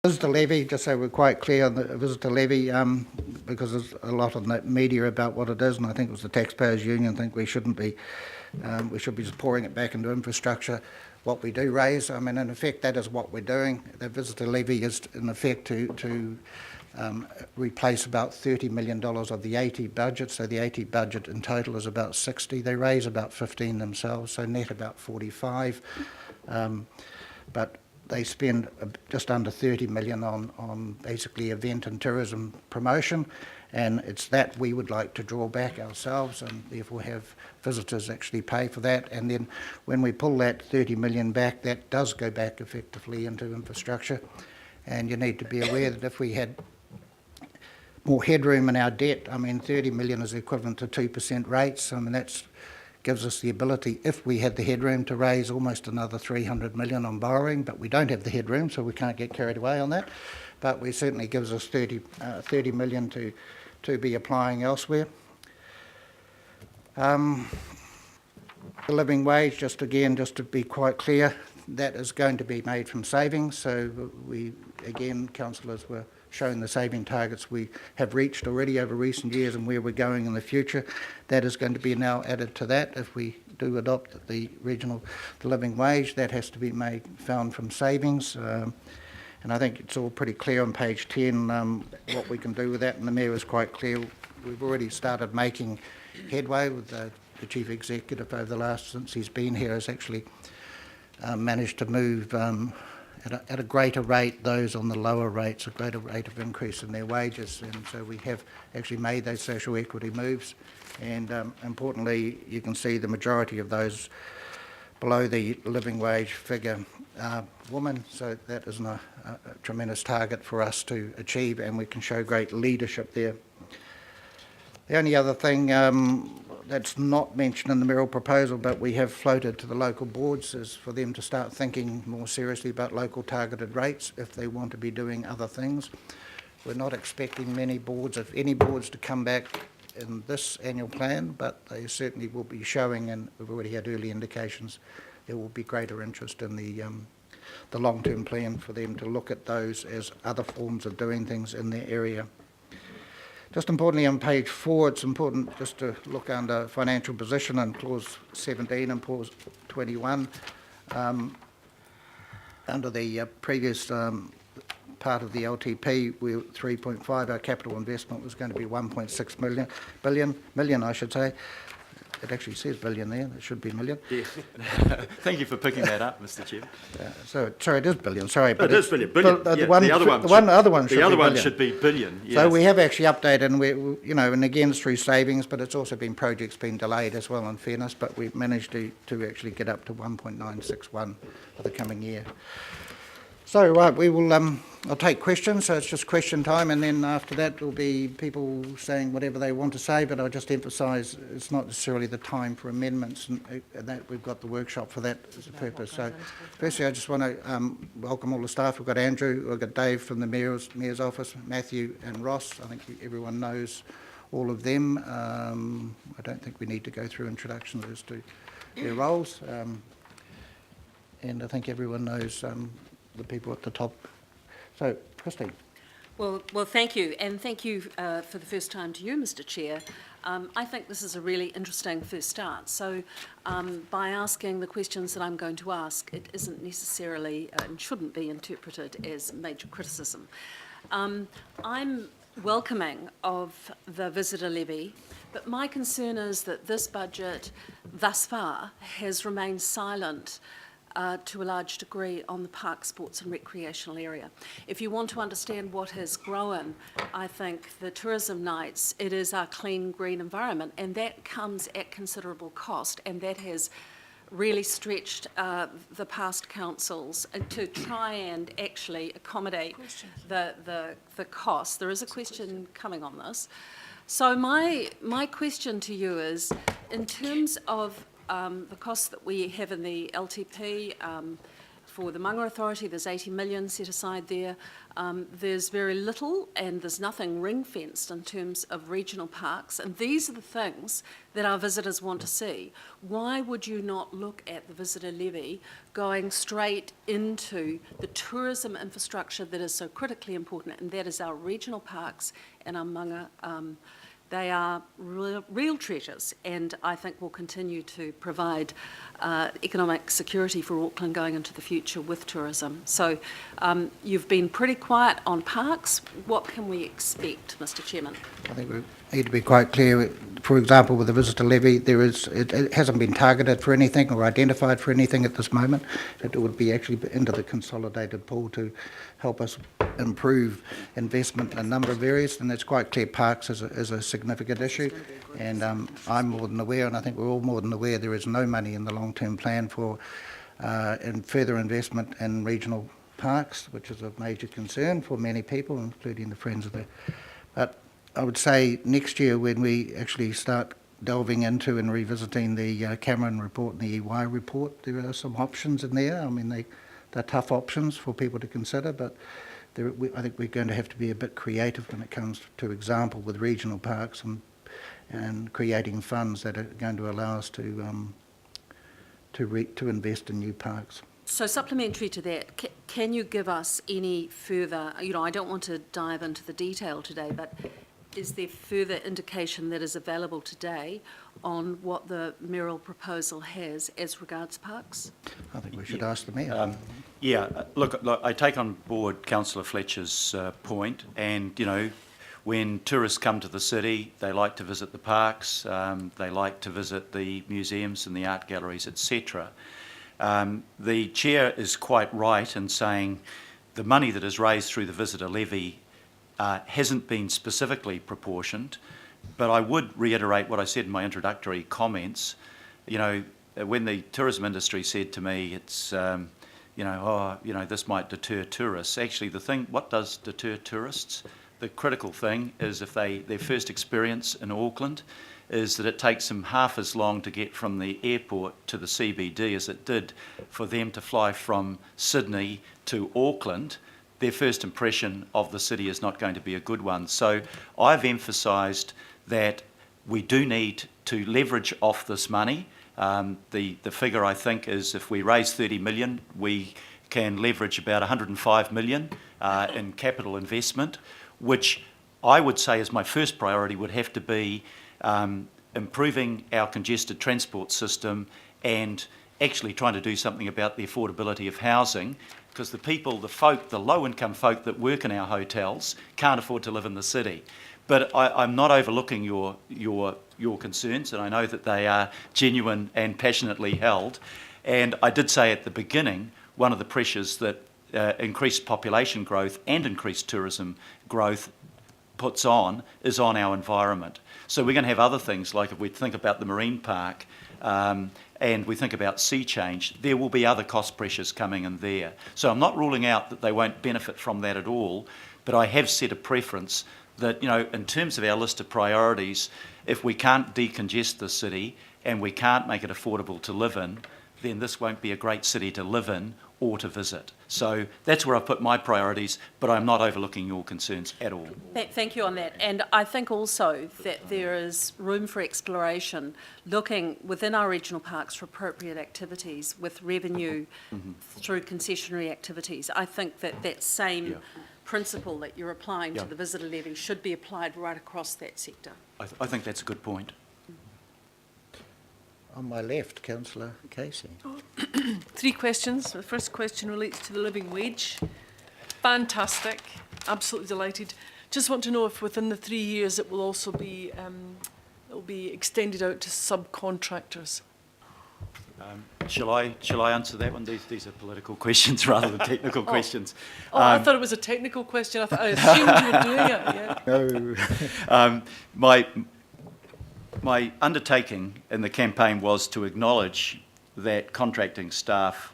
Visitor levy, just so we're quite clear on the visitor levy, because there's a lot on the media about what it is, and I think it was the Taxpayers Union think we shouldn't be, we should be just pouring it back into infrastructure. What we do raise, I mean, in effect, that is what we're doing. The visitor levy is, in effect, to replace about $30 million of the 80 budget. So the 80 budget in total is about 60. They raise about 15 themselves, so net about 45. But they spend just under 30 million on basically event and tourism promotion, and it's that we would like to draw back ourselves and therefore have visitors actually pay for that. And then when we pull that 30 million back, that does go back effectively into infrastructure. And you need to be aware that if we had more headroom in our debt, I mean 30 million is equivalent to 2% rates. I mean that gives us the ability, if we had the headroom, to raise almost another 300 million on borrowing, but we don't have the headroom, so we can't get carried away on that. But we certainly gives us 30 million to be applying elsewhere. The living wage, just to be quite clear, that is going to be made from savings. So we, again, councillors were shown the saving targets we have reached already over recent years and where we're going in the future. That is going to be now added to that. If we do adopt the living wage, that has to be found from savings. And I think it's all pretty clear on page 10 what we can do with that, and the Mayor is quite clear. We've already started making headway with the Chief Executive over the last, since he's been here, has actually managed to move at a greater rate those on the lower rates, a greater rate of increase in their wages, and so we have actually made those social equity moves. And importantly, you can see the majority of those below the living wage figure are women, so that is a tremendous target for us to achieve, and we can show great leadership there. The only other thing that's not mentioned in the mayoral proposal, but we have floated to the local boards, is for them to start thinking more seriously about local targeted rates if they want to be doing other things. We're not expecting many boards, if any boards, to come back in this annual plan, but they certainly will be showing, and we've already had early indications, there will be greater interest in the long-term plan for them to look at those as other forms of doing things in their area. Just importantly, on page 4, it's important just to look under financial position and clause 17 and clause 21. Under the previous part of the LTP, we were 3.5. Our capital investment was going to be 1.6 million, I should say. It actually says billion there. It should be million. Yeah. Thank you for picking that up, Mr. Chair. Sorry, it is billion. Sorry, but it is billion. Billion. The other one should be billion. Yes. So we have actually updated, and and again it's through savings, but it's also been projects been delayed as well. In fairness, but we've managed to actually get up to 1.961 for the coming year. So we will. I'll take questions. So it's just question time, and then after that will be people saying whatever they want to say. But I'll just emphasise it's not necessarily the time for amendments, and that we've got the workshop for that as a purpose. So firstly, I just want to welcome all the staff. We've got Andrew, we've got Dave from the Mayor's office, Matthew and Ross. I think everyone knows all of them. I don't think we need to go through introductions as to their roles, and I think everyone knows the people at the top. So, Christine. Well, thank you, and thank you for the first time to you, Mr. Chair. I think this is a really interesting first start. So, by asking the questions that I'm going to ask, it isn't necessarily and shouldn't be interpreted as major criticism. I'm welcoming of the visitor levy, but my concern is that this budget, thus far, has remained silent to a large degree on the park, sports and recreational area. If you want to understand what has grown, I think the tourism nights, it is our clean, green environment, and that comes at considerable cost, and that has really stretched the past councils to try and actually accommodate the cost. There is a question coming on this. So my question to you is, in terms of the costs that we have in the LTP for the Manga Authority, there's 80 million set aside there. There's very little and there's nothing ring-fenced in terms of regional parks, and these are the things that our visitors want to see. Why would you not look at the visitor levy going straight into the tourism infrastructure that is so critically important, and that is our regional parks and our manga. They are real treasures, and I think will continue to provide economic security for Auckland going into the future with tourism. So you've been pretty quiet on parks. What can we expect, Mr. Chairman? I think we need to be quite clear. For example, with the visitor levy, it hasn't been targeted for anything or identified for anything at this moment. It would be actually into the consolidated pool to help us improve investment in a number of areas, and it's quite clear parks is a significant issue. And I'm more than aware, and I think we're all more than aware, there is no money in the long-term plan for further investment in regional parks, which is a major concern for many people, including the Friends of the... But I would say next year, when we actually start delving into and revisiting the Cameron report and the EY report, there are some options in there. I mean, they're tough options for people to consider, but I think we're going to have to be a bit creative when it comes to example with regional parks and creating funds that are going to allow us to invest in new parks. So supplementary to that, can you give us any further, I don't want to dive into the detail today, but is there further indication that is available today on what the mayoral proposal has as regards parks? I think we should ask the Mayor. Look, I take on board Councillor Fletcher's point, and, when tourists come to the city, they like to visit the parks, they like to visit the museums and the art galleries, etc. The Chair is quite right in saying the money that is raised through the visitor levy hasn't been specifically proportioned, but I would reiterate what I said in my introductory comments. When the tourism industry said to me, it's, this might deter tourists. Actually, what does deter tourists? The critical thing is if their first experience in Auckland is that it takes them half as long to get from the airport to the CBD as it did for them to fly from Sydney to Auckland. Their first impression of the city is not going to be a good one. So I've emphasised that we do need to leverage off this money. The figure, I think, is if we raise 30 million, we can leverage about 105 million in capital investment, which I would say is my first priority would have to be improving our congested transport system and actually trying to do something about the affordability of housing, because the low-income folk that work in our hotels can't afford to live in the city. But I'm not overlooking your concerns, and I know that they are genuine and passionately held. And I did say at the beginning, one of the pressures that increased population growth and increased tourism growth puts on is on our environment. So we're going to have other things, like if we think about the marine park and we think about sea change, there will be other cost pressures coming in there. So I'm not ruling out that they won't benefit from that at all, but I have set a preference that, in terms of our list of priorities, if we can't decongest the city and we can't make it affordable to live in, then this won't be a great city to live in or to visit. So that's where I've put my priorities, but I'm not overlooking your concerns at all. Thank you on that. And I think also that there is room for exploration, looking within our regional parks for appropriate activities with revenue through concessionary activities. I think that same principle that you're applying to the visitor levy should be applied right across that sector. I think that's a good point. On my left, Councillor Casey. 3 questions. The first question relates to the living wage. Fantastic. Absolutely delighted. Just want to know if within the 3 years it will also be extended out to subcontractors. Shall I answer that one? These are political questions rather than technical questions. I thought it was a technical question. I assumed you were doing it. Yeah. No. My undertaking in the campaign was to acknowledge that contracting staff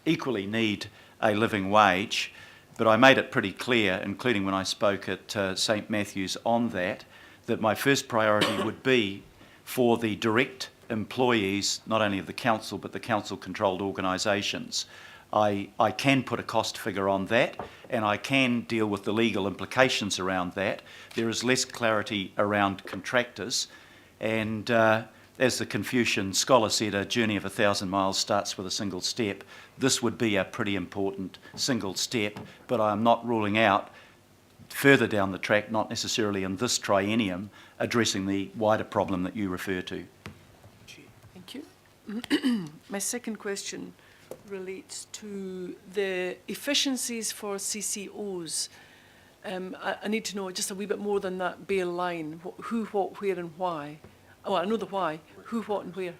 equally need a living wage, but I made it pretty clear, including when I spoke at St Matthew's on that my first priority would be for the direct employees, not only of the council, but the council-controlled organisations. I can put a cost figure on that, and I can deal with the legal implications around that. There is less clarity around contractors, and as the Confucian scholar said, a journey of 1,000 miles starts with a single step. This would be a pretty important single step, but I'm not ruling out further down the track, not necessarily in this triennium, addressing the wider problem that you refer to. Thank you. My second question relates to the efficiencies for CCOs. I need to know just a wee bit more than that bare line. Who, what, where and why. Oh, I know the why. Who, what and where.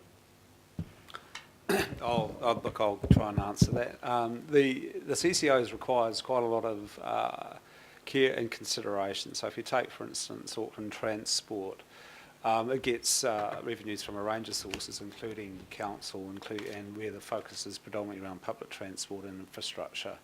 I'll try and answer that. The CCOs requires quite a lot of care and consideration. So if you take, for instance, Auckland Transport, it gets revenues from a range of sources, including council, and where the focus is predominantly around public transport and infrastructure.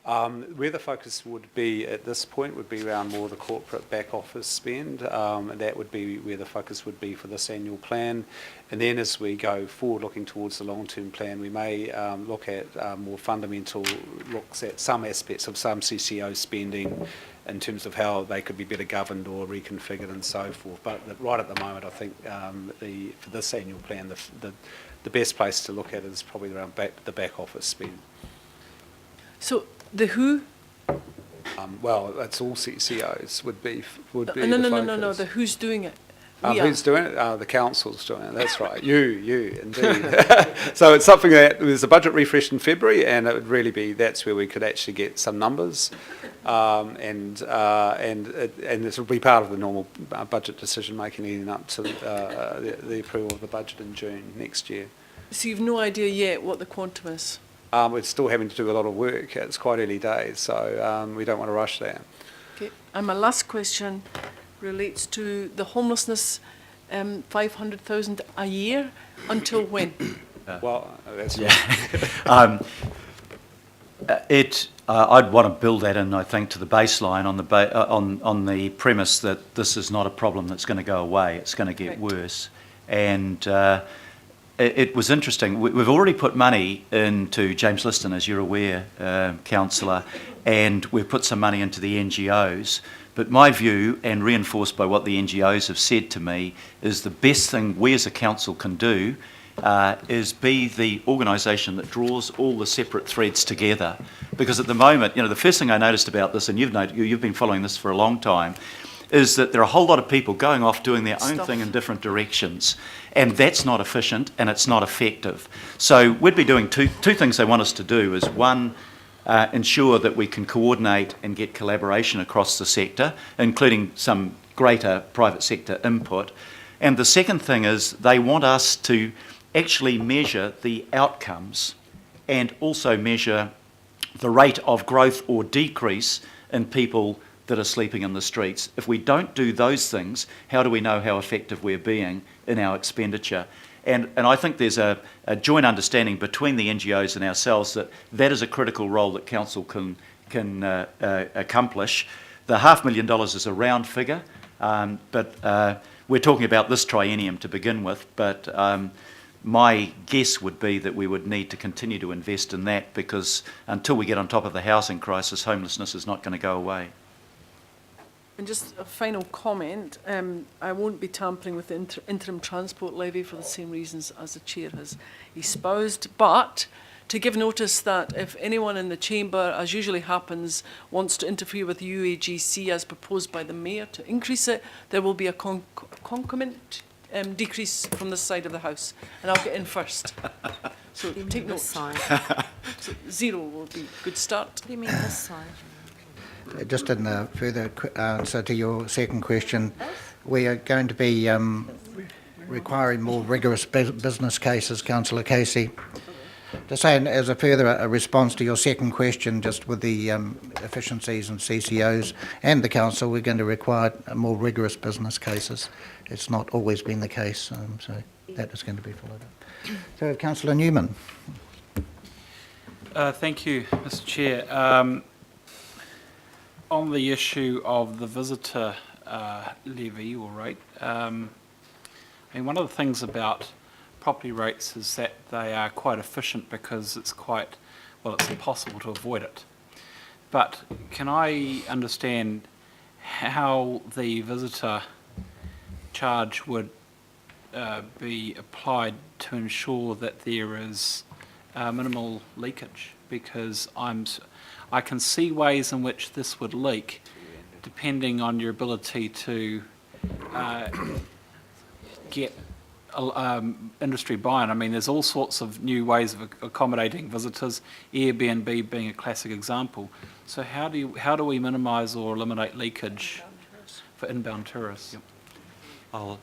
Where the focus would be at this point would be around more the corporate back office spend, and that would be where the focus would be for this annual plan. And then as we go forward looking towards the long-term plan, we may look at more fundamental looks at some aspects of some CCO spending in terms of how they could be better governed or reconfigured and so forth. But right at the moment, I think for this annual plan, the best place to look at is probably around the back office spend. So the who? Well, that's all CCOs would be No, the focus. no. The who's doing it? Who's doing it? The council's doing it. That's right. You, indeed. So it's something that there's a budget refresh in February, and it would really be that's where we could actually get some numbers, and this will be part of the normal budget decision making leading up to the approval of the budget in June next year. So you've no idea yet what the quantum is? We're still having to do a lot of work. It's quite early days, so we don't want to rush that. Okay. And my last question relates to the homelessness, 500,000 a year. Until when? Well, that's Yeah. I'd want to build that in, I think, to the baseline on the premise that this is not a problem that's going to go away. It's going to get worse. And it was interesting. We've already put money into James Liston, as you're aware, Councillor, and we've put some money into the NGOs. But my view, and reinforced by what the NGOs have said to me, is the best thing we as a council can do is be the organisation that draws all the separate threads together. Because at the moment, the first thing I noticed about this, and you've been following this for a long time, is that there are a whole lot of people going off doing their own thing in different directions. And that's not efficient and it's not effective. So we'd be doing two things they want us to do is one, ensure that we can coordinate and get collaboration across the sector, including some greater private sector input. And the second thing is they want us to actually measure the outcomes and also measure the rate of growth or decrease in people that are sleeping in the streets. If we don't do those things, how do we know how effective we're being in our expenditure? And I think there's a joint understanding between the NGOs and ourselves that is a critical role that council can accomplish. The $500,000 is a round figure, but we're talking about this triennium to begin with. But my guess would be that we would need to continue to invest in that because until we get on top of the housing crisis, homelessness is not going to go away. And just a final comment, I won't be tampering with the interim transport levy for the same reasons as the chair has espoused, but to give notice that if anyone in the chamber, as usually happens, wants to interfere with UAGC as proposed by the mayor to increase it, there will be a concomitant decrease from this side of the house, and I'll get in first. So take note. So 0 will be a good start. What do you mean this side? Just in the further answer to your second question, we are going to be requiring more rigorous business cases, Councillor Casey. Just saying, as a further response to your second question, just with the efficiencies and CCOs and the council, we're going to require more rigorous business cases. It's not always been the case, so that is going to be followed up. So, Councillor Newman. Thank you, Mr. Chair. On the issue of the visitor levy or rate, one of the things about property rates is that they are quite efficient because it's quite well, it's impossible to avoid it. But can I understand how the visitor charge would be applied to ensure that there is minimal leakage? Because I can see ways in which this would leak, depending on your ability to get industry buy-in. I mean, there's all sorts of new ways of accommodating visitors, Airbnb being a classic example. So how do we minimise or eliminate leakage for inbound tourists? I'll